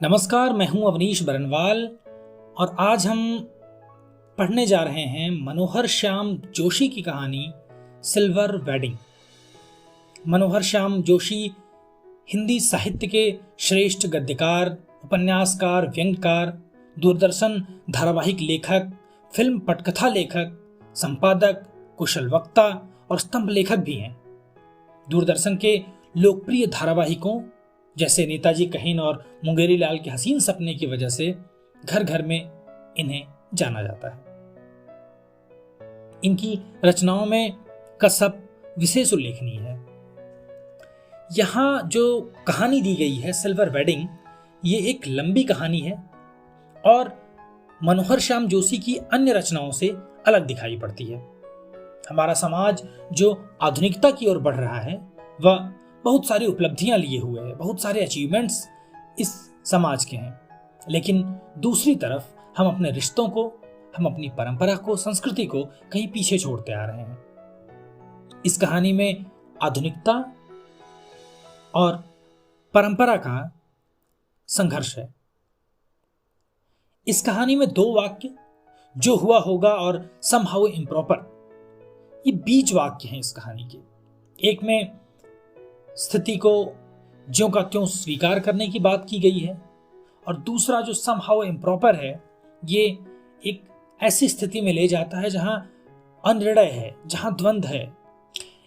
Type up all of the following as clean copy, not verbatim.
नमस्कार, मैं हूं अवनीश बरनवाल और आज हम पढ़ने जा रहे हैं मनोहर श्याम जोशी की कहानी सिल्वर वेडिंग। मनोहर श्याम जोशी हिंदी साहित्य के श्रेष्ठ गद्यकार, उपन्यासकार, व्यंग्यकार, दूरदर्शन धारावाहिक लेखक, फिल्म पटकथा लेखक, संपादक, कुशल वक्ता और स्तंभ लेखक भी हैं। दूरदर्शन के लोकप्रिय धारावाहिकों जैसे नेताजी कहीन और मुंगेरी लाल के हसीन सपने की वजह से घर घर में इन्हें जाना जाता है। इनकी रचनाओं में कसब विशेष उल्लेखनीय है। यहां जो कहानी दी गई है सिल्वर वेडिंग, ये एक लंबी कहानी है और मनोहर श्याम जोशी की अन्य रचनाओं से अलग दिखाई पड़ती है। हमारा समाज जो आधुनिकता की ओर बढ़ रहा है वह बहुत सारी उपलब्धियां लिए हुए है, बहुत सारे अचीवमेंट्स इस समाज के हैं, लेकिन दूसरी तरफ हम अपने रिश्तों को, हम अपनी परंपरा को, संस्कृति को कहीं पीछे छोड़ते आ रहे हैं। इस कहानी में आधुनिकता और परंपरा का संघर्ष है। इस कहानी में दो वाक्य, जो हुआ होगा और समहाउ इम्प्रॉपर, ये बीज वाक्य हैं इस कहानी के। एक में स्थिति को ज्यों का त्यों स्वीकार करने की बात की गई है और दूसरा जो समहाउ इम्प्रॉपर है, ये एक ऐसी स्थिति में ले जाता है जहां अनिर्णय है, जहां द्वंद्व है।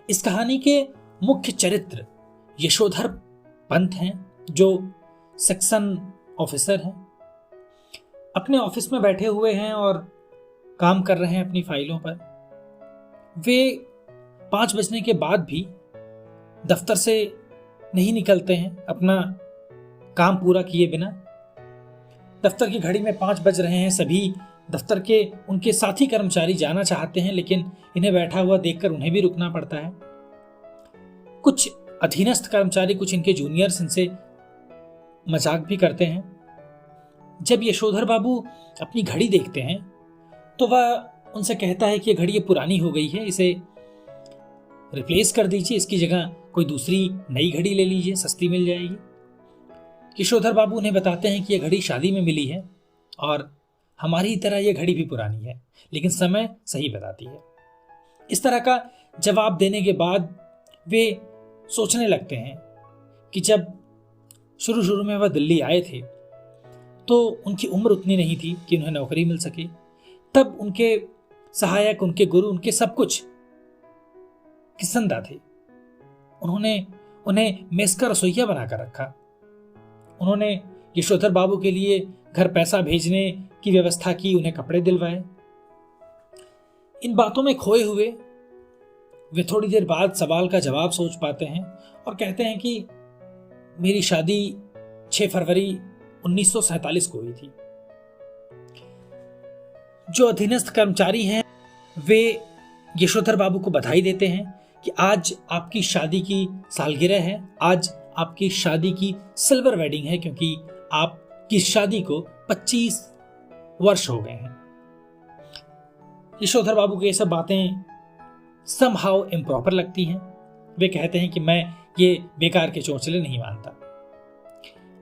इस कहानी के मुख्य चरित्र यशोधर पंत हैं, जो सेक्शन ऑफिसर हैं। अपने ऑफिस में बैठे हुए हैं और काम कर रहे हैं अपनी फाइलों पर। वे 5 बजने के बाद भी दफ्तर से नहीं निकलते हैं अपना काम पूरा किए बिना। दफ्तर की घड़ी में 5 बज रहे हैं। सभी दफ्तर के उनके साथी कर्मचारी जाना चाहते हैं, लेकिन इन्हें बैठा हुआ देखकर उन्हें भी रुकना पड़ता है। कुछ अधीनस्थ कर्मचारी, कुछ इनके जूनियर्स इनसे मजाक भी करते हैं। जब यशोधर बाबू अपनी घड़ी देखते हैं तो वह उनसे कहता है कि यह घड़ी पुरानी हो गई है, इसे रिप्लेस कर दीजिए, इसकी जगह कोई दूसरी नई घड़ी ले लीजिए, सस्ती मिल जाएगी। यशोधर बाबू उन्हें बताते हैं कि यह घड़ी शादी में मिली है और हमारी तरह यह घड़ी भी पुरानी है, लेकिन समय सही बताती है। इस तरह का जवाब देने के बाद वे सोचने लगते हैं कि जब शुरू में वह दिल्ली आए थे तो उनकी उम्र उतनी नहीं थी कि उन्हें नौकरी मिल सके। तब उनके सहायक, उनके गुरु, उनके सब कुछ किसंदा थे। उन्होंने उन्हें मेस का रसोइया बनाकर रखा। उन्होंने यशोधर बाबू के लिए घर पैसा भेजने की व्यवस्था की, उन्हें कपड़े दिलवाए। इन बातों में खोए हुए वे थोड़ी देर बाद सवाल का जवाब सोच पाते हैं और कहते हैं कि मेरी शादी 6 फरवरी 1947 को हुई थी। जो अधीनस्थ कर्मचारी हैं वे यशोधर बाबू को बधाई देते हैं कि आज आपकी शादी की सालगिरह है, आज आपकी शादी की सिल्वर वेडिंग है, क्योंकि आपकी शादी को 25 वर्ष हो गए हैं। यशोधर बाबू की ये सब बातें समहाउ इम्प्रॉपर लगती हैं। वे कहते हैं कि मैं ये बेकार के चोंचले नहीं मानता।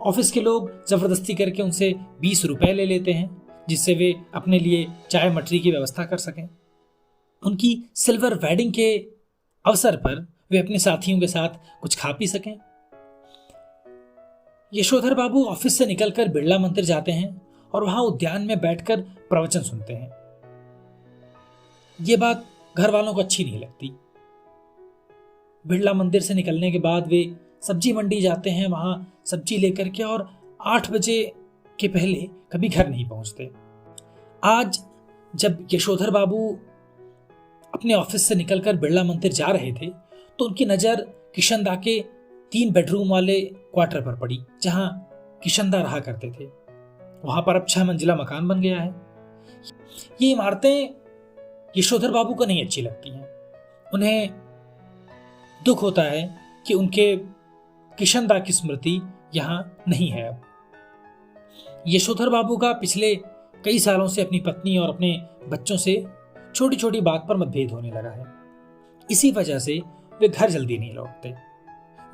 ऑफिस के लोग जबरदस्ती करके उनसे 20 रुपए ले लेते हैं, जिससे वे अपने लिए चाय मटरी की व्यवस्था कर सकें। उनकी सिल्वर वेडिंग के अवसर पर वे अपने साथियों के साथ कुछ खा पी सकें। यशोधर बाबू ऑफिस से निकलकर बिरला मंदिर जाते हैं और वहां उद्यान में बैठकर प्रवचन सुनते हैं। यह बात घर वालों को अच्छी नहीं लगती। बिरला मंदिर से निकलने के बाद वे सब्जी मंडी जाते हैं, वहां सब्जी लेकर के, और 8 बजे के पहले कभी घर नहीं पहुंचते। आज जब यशोधर बाबू अपने ऑफिस से निकलकर बिरला मंदिर जा रहे थे तो उनकी नजर किशनदा के 3 बेडरूम वाले क्वार्टर पर पड़ी, जहां किशनदा रहा करते थे। वहां पर अब 6 मंजिला मकान बन गया है। ये इमारतें यशोधर बाबू को नहीं अच्छी लगती हैं। उन्हें दुख होता है कि उनके किशनदा की स्मृति यहां नहीं है। अब यशोधर बाबू का पिछले कई सालों से अपनी पत्नी और अपने बच्चों से छोटी छोटी बात पर मतभेद होने लगा है। इसी वजह से वे घर जल्दी नहीं लौटते।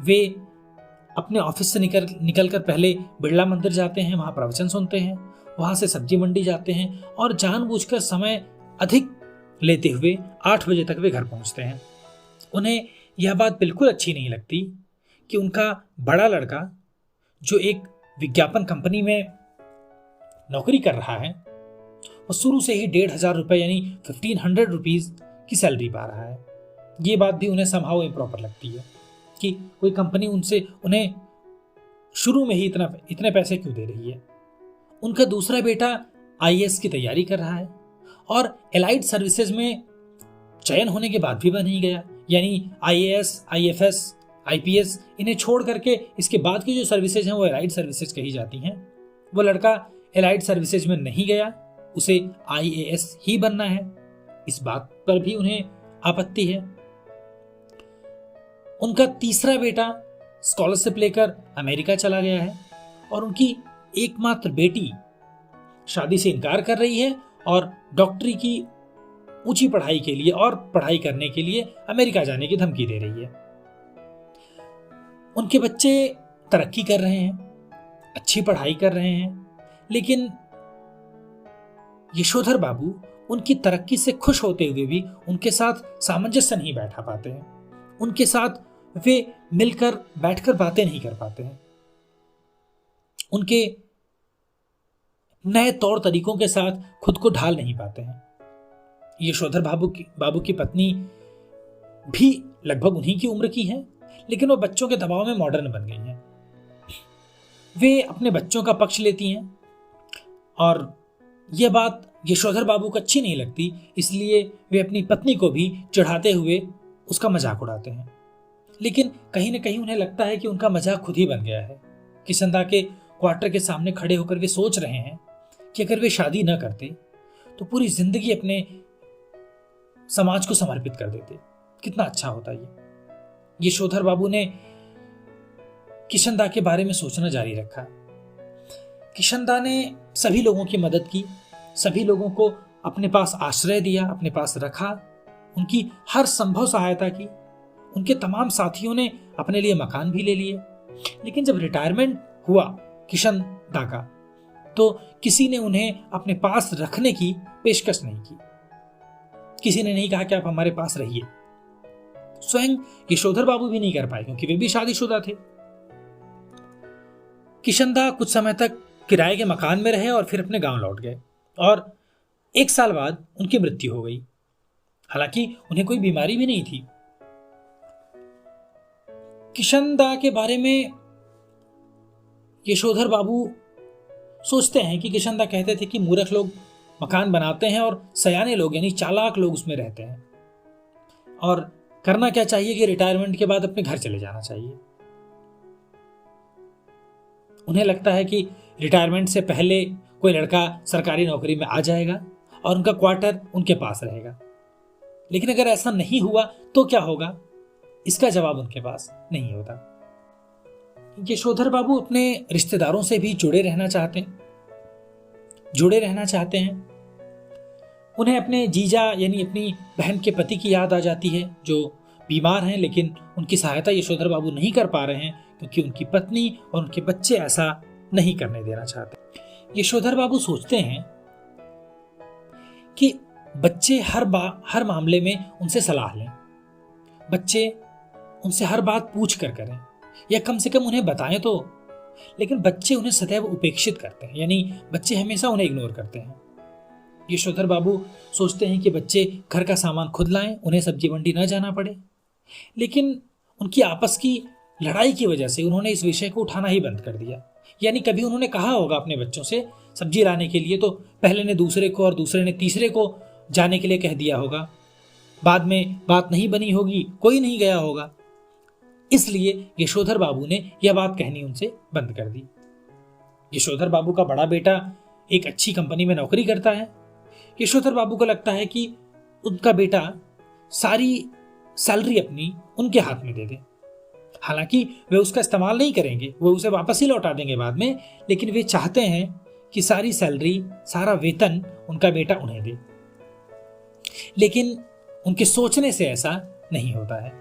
वे अपने ऑफिस से निकल कर पहले बिरला मंदिर जाते हैं, वहां प्रवचन सुनते हैं, वहां से सब्जी मंडी जाते हैं और जानबूझकर समय अधिक लेते हुए 8 बजे तक वे घर पहुंचते हैं। उन्हें यह बात बिल्कुल अच्छी नहीं लगती कि उनका बड़ा लड़का जो एक विज्ञापन कंपनी में नौकरी कर रहा है वो शुरू से ही 1,500 रुपये यानी 1,500 रुपीज की सैलरी पा रहा है। ये बात भी उन्हें समहाउ इम्प्रॉपर लगती है कि कोई कंपनी उन्हें शुरू में ही इतने पैसे क्यों दे रही है। उनका दूसरा बेटा आईएएस की तैयारी कर रहा है और एलाइड सर्विसेज में चयन होने के बाद भी बन ही गया, यानी आईएएस, आईएफएस, आईपीएस इन्हें छोड़ करके इसके बाद की जो सर्विसेज हैं वो एलाइड सर्विसेज कही जाती हैं। वो लड़का एलाइड सर्विसेज में नहीं गया, उसे आईएएस ही बनना है। इस बात पर भी उन्हें आपत्ति है। उनका तीसरा बेटा स्कॉलरशिप लेकर अमेरिका चला गया है और उनकी एकमात्र बेटी शादी से इनकार कर रही है और डॉक्टरी की ऊंची पढ़ाई के लिए और पढ़ाई करने के लिए अमेरिका जाने की धमकी दे रही है। उनके बच्चे तरक्की कर रहे हैं, अच्छी पढ़ाई कर रहे हैं, लेकिन यशोधर बाबू उनकी तरक्की से खुश होते हुए भी उनके साथ सामंजस्य नहीं बैठा पाते हैं। उनके साथ वे मिलकर बैठकर बातें नहीं कर पाते हैं। उनके नए तौर तरीकों के साथ खुद को ढाल नहीं पाते हैं। यशोधर बाबू की पत्नी भी लगभग उन्हीं की उम्र की है, लेकिन वो बच्चों के दबाव में मॉडर्न बन गई हैं। वे अपने बच्चों का पक्ष लेती हैं और यह बात यशोधर बाबू को अच्छी नहीं लगती, इसलिए वे अपनी पत्नी को भी चिढ़ाते हुए उसका मजाक उड़ाते हैं। लेकिन कहीं ना कहीं उन्हें लगता है कि उनका मजाक खुद ही बन गया है। किशनदा के क्वार्टर के सामने खड़े होकर वे सोच रहे हैं कि अगर वे शादी न करते तो पूरी जिंदगी अपने समाज को समर्पित कर देते, कितना अच्छा होता ये। यशोधर बाबू ने किशनदा के बारे में सोचना जारी रखा। किशनदा ने सभी लोगों की मदद की, सभी लोगों को अपने पास आश्रय दिया, अपने पास रखा, उनकी हर संभव सहायता की। उनके तमाम साथियों ने अपने लिए मकान भी ले लिए। लेकिन जब रिटायरमेंट हुआ किशनदा का, तो किसी ने उन्हें अपने पास रखने की पेशकश नहीं की। किसी ने नहीं कहा कि आप हमारे पास रहिए। स्वयं यशोधर बाबू भी नहीं कर पाए क्योंकि वे भी शादीशुदा थे। किशनदा कुछ समय तक किराए के मकान में रहे और फिर अपने गांव लौट गए और 1 साल बाद उनकी मृत्यु हो गई। हालांकि उन्हें कोई बीमारी भी नहीं थी। किशनदा के बारे में यशोधर बाबू सोचते हैं कि किशनदा कहते थे कि मूर्ख लोग मकान बनाते हैं और सयाने लोग यानी चालाक लोग उसमें रहते हैं, और करना क्या चाहिए कि रिटायरमेंट के बाद अपने घर चले जाना चाहिए। उन्हें लगता है कि रिटायरमेंट से पहले कोई लड़का सरकारी नौकरी में आ जाएगा और उनका क्वार्टर उनके पास रहेगा। लेकिन अगर ऐसा नहीं हुआ तो क्या होगा, इसका जवाब उनके पास नहीं होता। यशोधर बाबू अपने रिश्तेदारों से भी जुड़े रहना चाहते हैं। उन्हें अपने जीजा यानी अपनी बहन के पति की याद आ जाती है जो बीमार हैं, लेकिन उनकी सहायता यशोधर बाबू नहीं कर पा रहे हैं क्योंकि उनकी पत्नी और उनके बच्चे ऐसा नहीं करने देना चाहते। यशोधर बाबू सोचते हैं कि बच्चे हर मामले में उनसे सलाह लें, बच्चे उनसे हर बात पूछ कर करें या कम से कम उन्हें बताएं तो। लेकिन बच्चे उन्हें सदैव उपेक्षित करते हैं, यानी बच्चे हमेशा उन्हें इग्नोर करते हैं। यशोधर बाबू सोचते हैं कि बच्चे घर का सामान खुद लाएं, उन्हें सब्जी मंडी न जाना पड़े। लेकिन उनकी आपस की लड़ाई की वजह से उन्होंने इस विषय को उठाना ही बंद कर दिया। यानी कभी उन्होंने कहा होगा अपने बच्चों से सब्जी लाने के लिए, तो पहले ने दूसरे को और दूसरे ने तीसरे को जाने के लिए कह दिया होगा। बाद में बात नहीं बनी होगी, कोई नहीं गया होगा। इसलिए यशोधर बाबू ने यह बात कहनी उनसे बंद कर दी। यशोधर बाबू का बड़ा बेटा एक अच्छी कंपनी में नौकरी करता है। यशोधर बाबू को लगता है कि उनका बेटा सारी सैलरी अपनी उनके हाथ में दे दे। हालांकि वे उसका इस्तेमाल नहीं करेंगे, वो उसे वापस ही लौटा देंगे बाद में, लेकिन वे चाहते हैं कि सारी सैलरी, सारा वेतन उनका बेटा उन्हें दे। लेकिन उनके सोचने से ऐसा नहीं होता है।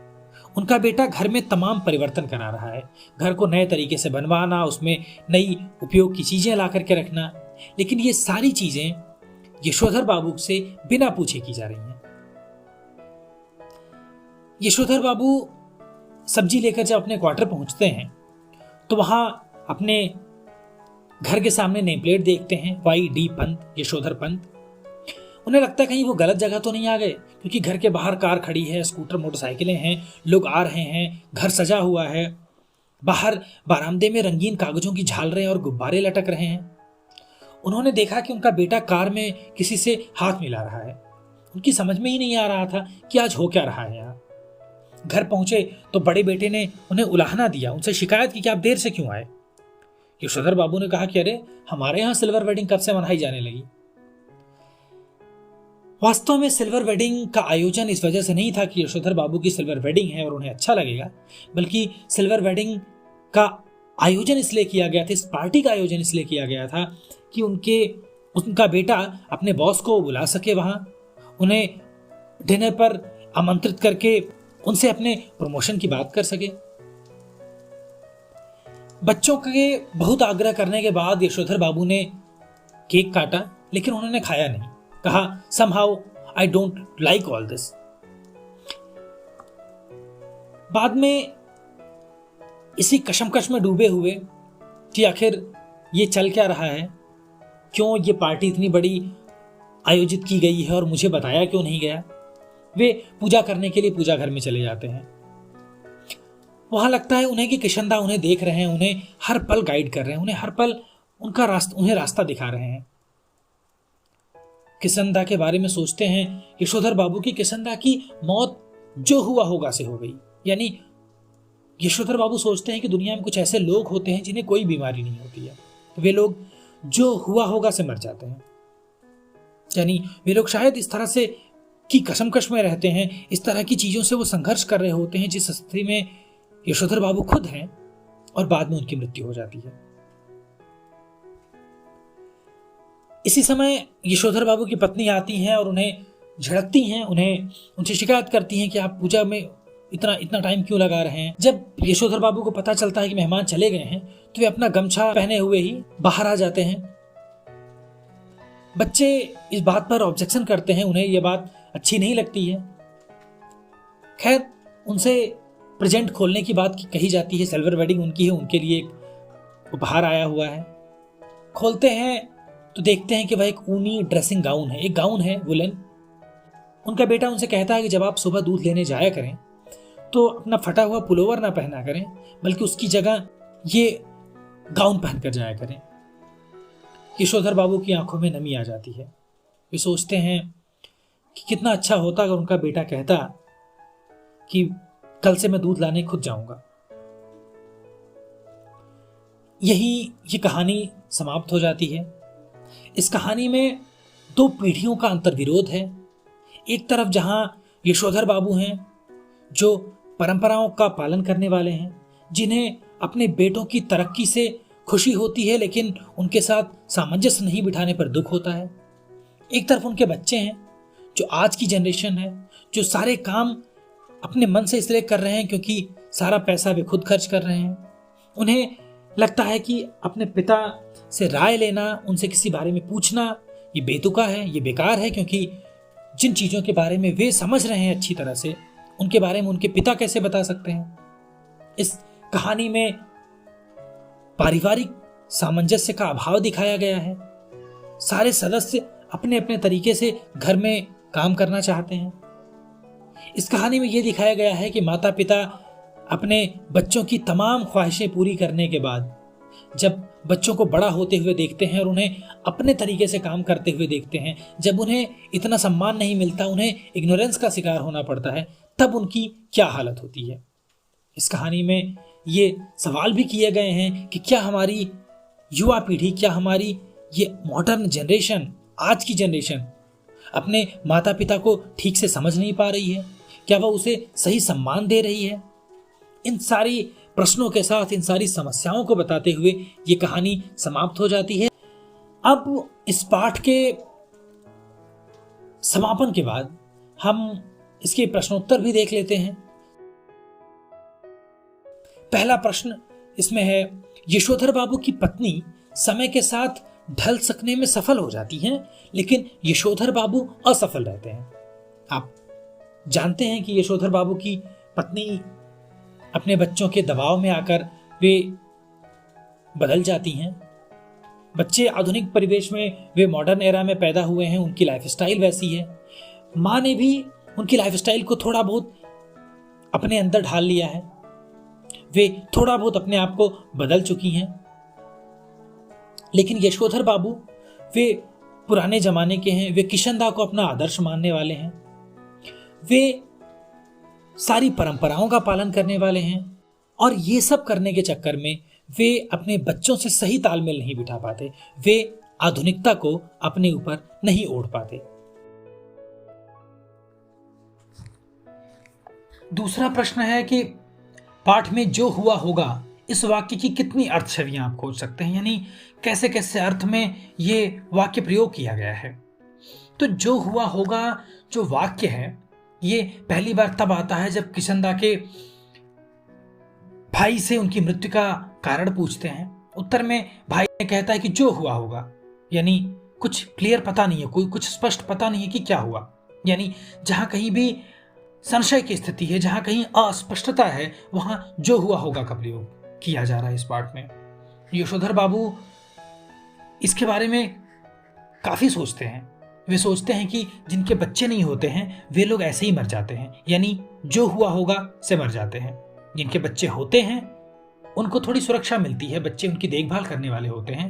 उनका बेटा घर में तमाम परिवर्तन करा रहा है, घर को नए तरीके से बनवाना, उसमें नई उपयोग की चीजें ला करके रखना, लेकिन ये सारी चीजें यशोधर बाबू से बिना पूछे की जा रही हैं। यशोधर बाबू सब्जी लेकर जब अपने क्वार्टर पहुंचते हैं तो वहां अपने घर के सामने नेम प्लेट देखते हैं, YD पंत, यशोधर पंत। उन्हें लगता है कहीं वो गलत जगह तो नहीं आ गए, क्योंकि घर के बाहर कार खड़ी है, स्कूटर मोटरसाइकिलें हैं, लोग आ रहे हैं, घर सजा हुआ है, बाहर बरामदे में रंगीन कागजों की झालरें और गुब्बारे लटक रहे हैं। उन्होंने देखा कि उनका बेटा कार में किसी से हाथ मिला रहा है। उनकी समझ में ही नहीं आ रहा था कि आज हो क्या रहा है यहाँ। घर पहुंचे तो बड़े बेटे ने उन्हें उलाहना दिया, उनसे शिकायत की कि आप देर से क्यों आए। यशोधर बाबू ने कहा कि अरे, हमारे यहाँ सिल्वर वेडिंग कब से मनाई जाने लगी। वास्तव में सिल्वर वेडिंग का आयोजन इस वजह से नहीं था कि यशोधर बाबू की सिल्वर वेडिंग है और उन्हें अच्छा लगेगा, बल्कि सिल्वर वेडिंग का आयोजन इसलिए किया गया था, इस पार्टी का आयोजन इसलिए किया गया था कि उनका बेटा अपने बॉस को बुला सके, वहां उन्हें डिनर पर आमंत्रित करके उनसे अपने प्रमोशन की बात कर सके। बच्चों के बहुत आग्रह करने के बाद यशोधर बाबू ने केक काटा, लेकिन उन्होंने खाया नहीं। कहा, somehow I don't like all this। बाद में इसी कशमकश में डूबे हुए कि आखिर ये चल क्या रहा है, क्यों ये पार्टी इतनी बड़ी आयोजित की गई है और मुझे बताया क्यों नहीं गया, वे पूजा करने के लिए पूजा घर में चले जाते हैं। वहां लगता है उन्हें कि किशनदा उन्हें देख रहे हैं, उन्हें हर पल गाइड कर रहे हैं, उन्हें हर पल उन्हें रास्ता दिखा रहे हैं। किशनदा के बारे में सोचते हैं यशोधर बाबू की किशनदा की मौत जो हुआ होगा से हो गई। यानी यशोधर बाबू सोचते हैं कि दुनिया में कुछ ऐसे लोग होते हैं जिन्हें कोई बीमारी नहीं होती है, वे लोग जो हुआ होगा से मर जाते हैं। यानी वे लोग शायद इस तरह से की कशमकश में रहते हैं, इस तरह की चीजों से वो संघर्ष कर रहे होते हैं जिस स्थिति में यशोधर बाबू खुद हैं, और बाद में उनकी मृत्यु हो जाती है। इसी समय यशोधर बाबू की पत्नी आती हैं और उन्हें झड़कती हैं, उनसे शिकायत करती हैं कि आप पूजा में इतना टाइम क्यों लगा रहे हैं। जब यशोधर बाबू को पता चलता है कि मेहमान चले गए हैं तो वे अपना गमछा पहने हुए ही बाहर आ जाते हैं। बच्चे इस बात पर ऑब्जेक्शन करते हैं, उन्हें यह बात अच्छी नहीं लगती है। खैर, उनसे प्रेजेंट खोलने की बात कही जाती है। सिल्वर वेडिंग उनकी है, उनके लिए एक उपहार आया हुआ है। खोलते हैं तो देखते हैं कि वह एक ऊनी ड्रेसिंग गाउन है, एक गाउन है वुलन। उनका बेटा उनसे कहता है कि जब आप सुबह दूध लेने जाया करें तो अपना फटा हुआ पुलोवर ना पहना करें, बल्कि उसकी जगह ये गाउन पहनकर जाया करें। यशोधर बाबू की आंखों में नमी आ जाती है। वे सोचते हैं कि कितना अच्छा होता अगर उनका बेटा कहता कि कल से मैं दूध लाने खुद जाऊंगा। यही ये कहानी समाप्त हो जाती है। इस कहानी में दो पीढ़ियों का अंतर्विरोध है। एक तरफ जहां यशोधर बाबू हैं जो परंपराओं का पालन करने वाले हैं, जिन्हें अपने बेटों की तरक्की से खुशी होती है लेकिन उनके साथ सामंजस्य नहीं बिठाने पर दुख होता है। एक तरफ उनके बच्चे हैं जो आज की जनरेशन है, जो सारे काम अपने मन से इसलिए कर रहे हैं क्योंकि सारा पैसा वे खुद खर्च कर रहे हैं। उन्हें लगता है कि अपने पिता से राय लेना, उनसे किसी बारे में पूछना, ये बेतुका है, ये बेकार है, क्योंकि जिन चीजों के बारे में वे समझ रहे हैं अच्छी तरह से, उनके बारे में उनके पिता कैसे बता सकते हैं। इस कहानी में पारिवारिक सामंजस्य का अभाव दिखाया गया है। सारे सदस्य अपने अपने तरीके से घर में काम करना चाहते हैं। इस कहानी में यह दिखाया गया है कि माता पिता अपने बच्चों की तमाम ख्वाहिशें पूरी करने के बाद जब बच्चों को बड़ा होते हुए देखते हैं और उन्हें अपने तरीके से काम करते हुए देखते हैं, जब उन्हें इतना सम्मान नहीं मिलता, उन्हें इग्नोरेंस का शिकार होना पड़ता है, तब उनकी क्या हालत होती है। इस कहानी में ये सवाल भी किए गए हैं कि क्या हमारी युवा पीढ़ी, क्या हमारी ये मॉडर्न जनरेशन, आज की जनरेशन अपने माता पिता को ठीक से समझ नहीं पा रही है? क्या वह उसे सही सम्मान दे रही है? इन सारी प्रश्नों के साथ, इन सारी समस्याओं को बताते हुए ये कहानी समाप्त हो जाती है। अब इस पाठ के समापन के बाद हम इसके प्रश्नोत्तर भी देख लेते हैं। पहला प्रश्न इसमें है, यशोधर बाबू की पत्नी समय के साथ ढल सकने में सफल हो जाती हैं, लेकिन यशोधर बाबू असफल रहते हैं। आप जानते हैं कि यशोधर बाबू की पत्नी अपने बच्चों के दबाव में आकर वे बदल जाती हैं। बच्चे आधुनिक परिवेश में, वे मॉडर्न एरा में पैदा हुए हैं, उनकी लाइफस्टाइल वैसी है। माँ ने भी उनकी लाइफस्टाइल को थोड़ा बहुत अपने अंदर ढाल लिया है, वे थोड़ा बहुत अपने आप को बदल चुकी हैं। लेकिन यशोधर बाबू वे पुराने जमाने के हैं, वे किशनदा को अपना आदर्श मानने वाले हैं, वे सारी परंपराओं का पालन करने वाले हैं, और ये सब करने के चक्कर में वे अपने बच्चों से सही तालमेल नहीं बिठा पाते, वे आधुनिकता को अपने ऊपर नहीं ओढ़ पाते। दूसरा प्रश्न है कि पाठ में जो हुआ होगा, इस वाक्य की कितनी अर्थ छवियां आप खोज सकते हैं, यानी कैसे कैसे अर्थ में ये वाक्य प्रयोग किया गया है। तो जो हुआ होगा जो वाक्य है, ये पहली बार तब आता है जब किशनदा के भाई से उनकी मृत्यु का कारण पूछते हैं। उत्तर में भाई ने कहता है कि जो हुआ होगा, यानी कुछ क्लियर पता नहीं है, कोई कुछ स्पष्ट पता नहीं है कि क्या हुआ, यानी जहां कहीं भी संशय की स्थिति है, जहां कहीं अस्पष्टता है, वहां जो हुआ होगा का प्रयोग किया जा रहा है इस पाठ में। यशोधर बाबू इसके बारे में काफी सोचते हैं। वे सोचते हैं कि जिनके बच्चे नहीं होते हैं वे लोग ऐसे ही मर जाते हैं, यानी जो हुआ होगा से मर जाते हैं। जिनके बच्चे होते हैं उनको थोड़ी सुरक्षा मिलती है, बच्चे उनकी देखभाल करने वाले होते हैं।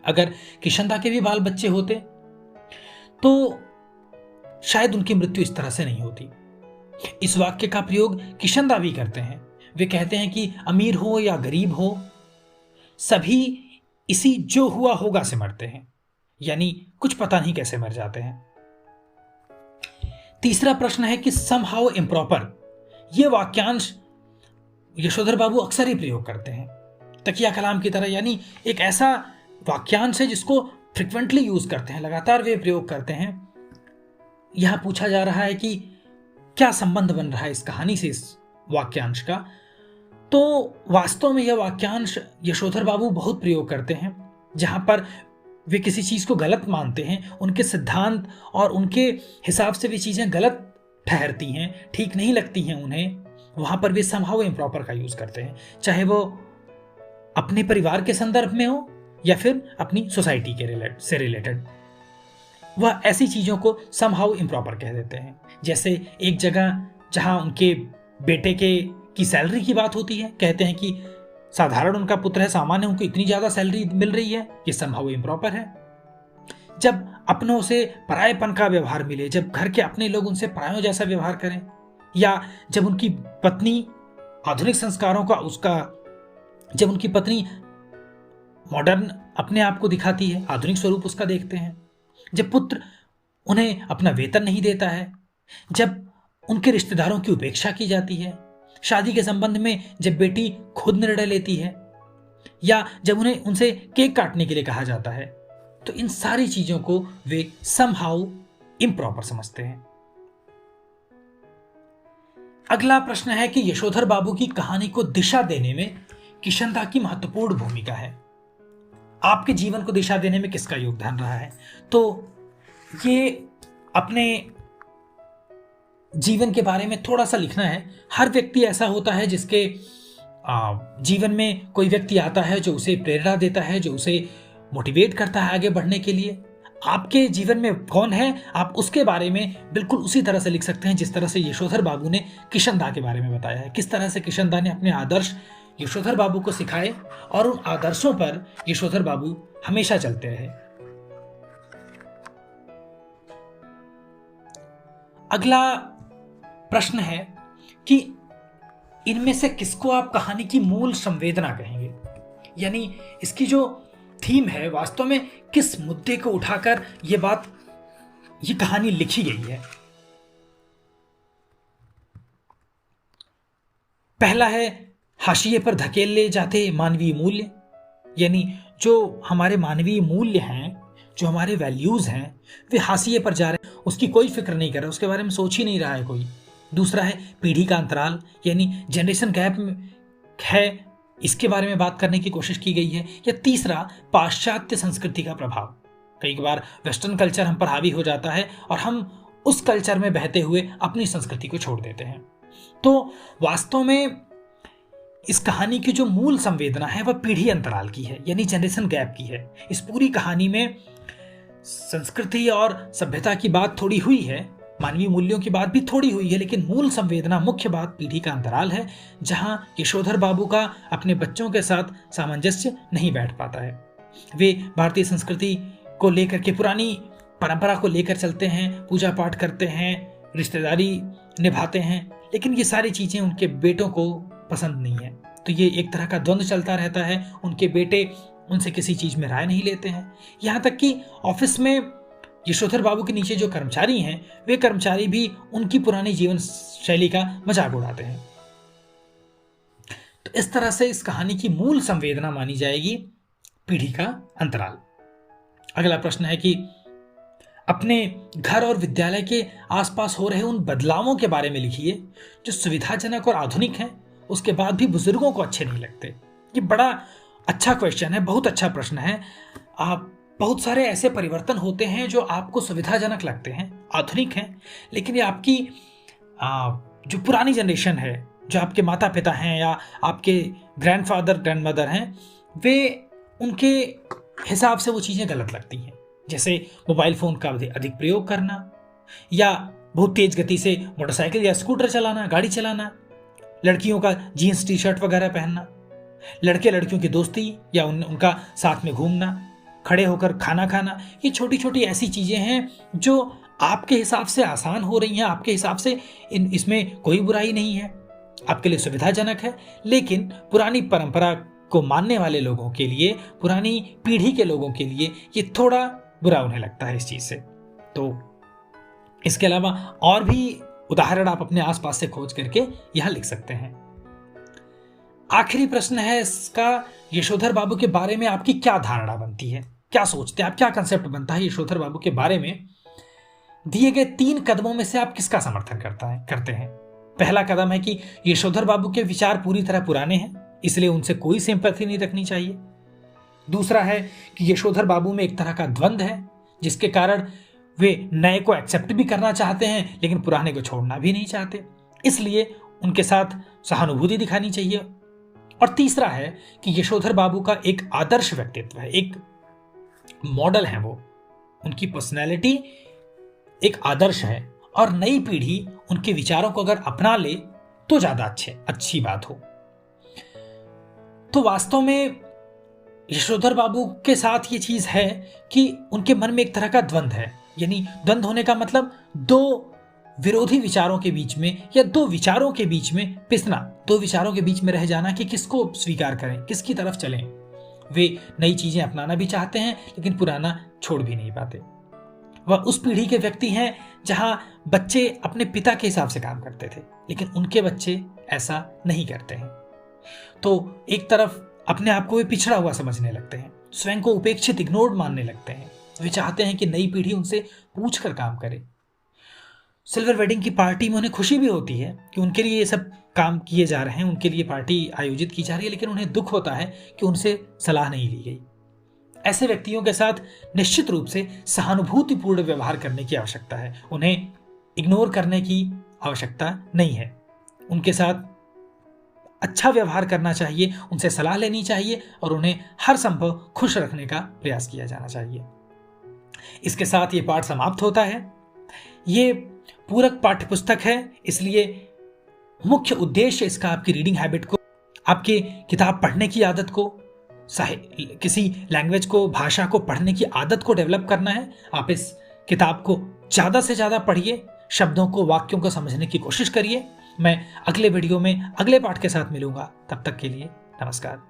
अगर किशनदा के भी बाल बच्चे होते तो शायद उनकी मृत्यु इस तरह से नहीं होती। इस वाक्य का प्रयोग किशनदा भी करते हैं। वे कहते हैं कि अमीर हो या गरीब हो, सभी इसी जो हुआ होगा से मरते हैं, यानी कुछ पता नहीं कैसे मर जाते हैं। तीसरा प्रश्न है कि समहाउ इम्प्रॉपर, यह वाक्यांश यशोधर बाबू अक्सर ही प्रयोग करते हैं, तकिया कलाम की तरह, यानी एक ऐसा वाक्यांश है जिसको फ्रिक्वेंटली यूज करते हैं, लगातार वे प्रयोग करते हैं। यहां पूछा जा रहा है कि क्या संबंध बन रहा है इस कहानी से, इस वाक्यांश का। तो वास्तव में यह वाक्यांश यशोधर बाबू बहुत प्रयोग करते हैं, जहां पर वे किसी चीज को गलत मानते हैं, उनके सिद्धांत और उनके हिसाब से वे चीजें गलत ठहरती हैं, ठीक नहीं लगती हैं उन्हें, वहां पर वे समहाउ इम्प्रॉपर का यूज करते हैं, चाहे वो अपने परिवार के संदर्भ में हो या फिर अपनी सोसाइटी के से रिलेटेड। वह ऐसी चीजों को समहाउ इम्प्रॉपर कह देते हैं। जैसे एक जगह जहां उनके बेटे की सैलरी की बात होती है, कहते हैं कि साधारण उनका पुत्र है, सामान्य उनको इतनी ज्यादा सैलरी मिल रही है, ये समहाउ इम्प्रॉपर है। जब अपनों से परायेपन का व्यवहार मिले, जब घर के अपने लोग उनसे परायों जैसा व्यवहार करें, या जब उनकी पत्नी आधुनिक संस्कारों का जब उनकी पत्नी मॉडर्न अपने आप को दिखाती है, आधुनिक स्वरूप उसका देखते हैं, जब पुत्र उन्हें अपना वेतन नहीं देता है, जब उनके रिश्तेदारों की उपेक्षा की जाती है, शादी के संबंध में जब बेटी खुद निर्णय लेती है, या जब उन्हें उनसे केक काटने के लिए कहा जाता है, तो इन सारी चीजों को वे समहाउ इम्प्रॉपर समझते हैं। अगला प्रश्न है कि यशोधर बाबू की कहानी को दिशा देने में किशनदा की महत्वपूर्ण भूमिका है। आपके जीवन को दिशा देने में किसका योगदान रहा है? तो ये अपने जीवन के बारे में थोड़ा सा लिखना है। हर व्यक्ति ऐसा होता है जिसके जीवन में कोई व्यक्ति आता है जो उसे प्रेरणा देता है, जो उसे मोटिवेट करता है आगे बढ़ने के लिए। आपके जीवन में कौन है, आप उसके बारे में बिल्कुल उसी तरह से लिख सकते हैं जिस तरह से यशोधर बाबू ने किशनदा के बारे में बताया है, किस तरह से किशनदा ने अपने आदर्श यशोधर बाबू को सिखाए और उन आदर्शों पर यशोधर बाबू हमेशा चलते रहे। अगला प्रश्न है कि इनमें से किसको आप कहानी की मूल संवेदना कहेंगे, यानी इसकी जो थीम है, वास्तव में किस मुद्दे को उठाकर ये कहानी लिखी गई है। पहला है हाशिए पर धकेल ले जाते मानवीय मूल्य, यानी जो हमारे मानवीय मूल्य हैं, जो हमारे वैल्यूज हैं, वे हाशिए पर जा रहे हैं, उसकी कोई फिक्र नहीं कर रहा, उसके बारे में सोच ही नहीं रहा है कोई। दूसरा है पीढ़ी का अंतराल, यानी जनरेशन गैप है, इसके बारे में बात करने की कोशिश की गई है। या तीसरा, पाश्चात्य संस्कृति का प्रभाव। कई बार वेस्टर्न कल्चर हम पर हावी हो जाता है और हम उस कल्चर में बहते हुए अपनी संस्कृति को छोड़ देते हैं। तो वास्तव में इस कहानी की जो मूल संवेदना है वह पीढ़ी अंतराल की है, यानी जनरेशन गैप की है। इस पूरी कहानी में संस्कृति और सभ्यता की बात थोड़ी हुई है, मानवीय मूल्यों की बात भी थोड़ी हुई है, लेकिन मूल संवेदना, मुख्य बात पीढ़ी का अंतराल है, जहां यशोधर बाबू का अपने बच्चों के साथ सामंजस्य नहीं बैठ पाता है। वे भारतीय संस्कृति को लेकर के, पुरानी परंपरा को लेकर चलते हैं, पूजा पाठ करते हैं, रिश्तेदारी निभाते हैं, लेकिन ये सारी चीजें उनके बेटों को पसंद नहीं है। तो ये एक तरह का द्वंद्व चलता रहता है। उनके बेटे उनसे किसी चीज में राय नहीं लेते हैं। यहाँ तक कि ऑफिस में यशोधर बाबू के नीचे जो कर्मचारी हैं, वे कर्मचारी भी उनकी पुरानी जीवन शैली का मजाक उड़ाते हैं। तो इस तरह से इस कहानी की मूल संवेदना मानी जाएगी पीढ़ी का अंतराल। अगला प्रश्न है कि अपने घर और विद्यालय के आसपास हो रहे उन बदलावों के बारे में लिखिए जो सुविधाजनक और आधुनिक हैं, उसके बाद भी बुजुर्गों को अच्छे नहीं लगते। ये बड़ा अच्छा क्वेश्चन है, बहुत अच्छा प्रश्न है। बहुत सारे ऐसे परिवर्तन होते हैं जो आपको सुविधाजनक लगते हैं, आधुनिक हैं, लेकिन ये आपकी जो पुरानी जनरेशन है, जो आपके माता पिता हैं या आपके ग्रैंडफादर ग्रैंडमदर हैं, वे उनके हिसाब से वो चीज़ें गलत लगती हैं। जैसे मोबाइल फ़ोन का अधिक प्रयोग करना, या बहुत तेज़ गति से मोटरसाइकिल या स्कूटर चलाना, गाड़ी चलाना, लड़कियों का जीन्स टी शर्ट वगैरह पहनना, लड़के लड़कियों की दोस्ती या उनका साथ में घूमना, खड़े होकर खाना खाना, ये छोटी छोटी ऐसी चीज़ें हैं जो आपके हिसाब से आसान हो रही हैं, आपके हिसाब से इसमें कोई बुराई नहीं है, आपके लिए सुविधाजनक है, लेकिन पुरानी परंपरा को मानने वाले लोगों के लिए, पुरानी पीढ़ी के लोगों के लिए ये थोड़ा बुरा उन्हें लगता है इस चीज़ से। तो इसके अलावा और भी उदाहरण आप अपने आसपास से खोज करके यहां लिख सकते हैं। आखिरी प्रश्न है इसका, यशोधर बाबू के बारे में आपकी क्या धारणा बनती है, क्या सोचते हैं आप, क्या कंसेप्ट बनता है यशोधर बाबू के बारे में? दिए गए 3 कदमों में से आप किसका समर्थन करते हैं? पहला कदम है कि यशोधर बाबू के विचार पूरी तरह पुराने हैं, इसलिए उनसे कोई सिंपैथी नहीं रखनी चाहिए। दूसरा है कि यशोधर बाबू में एक तरह का द्वंद्व है, जिसके कारण वे नए को एक्सेप्ट भी करना चाहते हैं लेकिन पुराने को छोड़ना भी नहीं चाहते, इसलिए उनके साथ सहानुभूति दिखानी चाहिए। और तीसरा है कि यशोधर बाबू का एक आदर्श व्यक्तित्व है, एक मॉडल है, वो उनकी पर्सनैलिटी एक आदर्श है, और नई पीढ़ी उनके विचारों को अगर अपना ले तो ज्यादा अच्छी बात हो। तो वास्तव में यशोधर बाबू के साथ ये चीज है कि उनके मन में एक तरह का द्वंद्व है, यानी द्वंद्व होने का मतलब 2 विरोधी विचारों के बीच में या 2 विचारों के बीच में पिसना, 2 विचारों के बीच में रह जाना कि किसको स्वीकार करें, किसकी तरफ चलें। वे नई चीजें अपनाना भी चाहते हैं लेकिन पुराना छोड़ भी नहीं पाते। वह उस पीढ़ी के व्यक्ति हैं जहां बच्चे अपने पिता के हिसाब से काम करते थे, लेकिन उनके बच्चे ऐसा नहीं करते हैं। तो एक तरफ अपने आप को वे पिछड़ा हुआ समझने लगते हैं, स्वयं को उपेक्षित, इग्नोर्ड मानने लगते हैं। वे चाहते हैं कि नई पीढ़ी उनसे पूछ कर काम करे। सिल्वर वेडिंग की पार्टी में उन्हें खुशी भी होती है कि उनके लिए ये सब काम किए जा रहे हैं, उनके लिए पार्टी आयोजित की जा रही है, लेकिन उन्हें दुख होता है कि उनसे सलाह नहीं ली गई। ऐसे व्यक्तियों के साथ निश्चित रूप से सहानुभूतिपूर्ण व्यवहार करने की आवश्यकता है, उन्हें इग्नोर करने की आवश्यकता नहीं है। उनके साथ अच्छा व्यवहार करना चाहिए, उनसे सलाह लेनी चाहिए और उन्हें हर संभव खुश रखने का प्रयास किया जाना चाहिए। इसके साथ ये पाठ समाप्त होता है। ये पूरक पाठ्यपुस्तक है, इसलिए मुख्य उद्देश्य इसका आपकी रीडिंग हैबिट को, आपके किताब पढ़ने की आदत को, किसी लैंग्वेज को, भाषा को पढ़ने की आदत को डेवलप करना है। आप इस किताब को ज़्यादा से ज़्यादा पढ़िए, शब्दों को, वाक्यों को समझने की कोशिश करिए। मैं अगले वीडियो में अगले पाठ के साथ मिलूंगा, तब तक के लिए नमस्कार।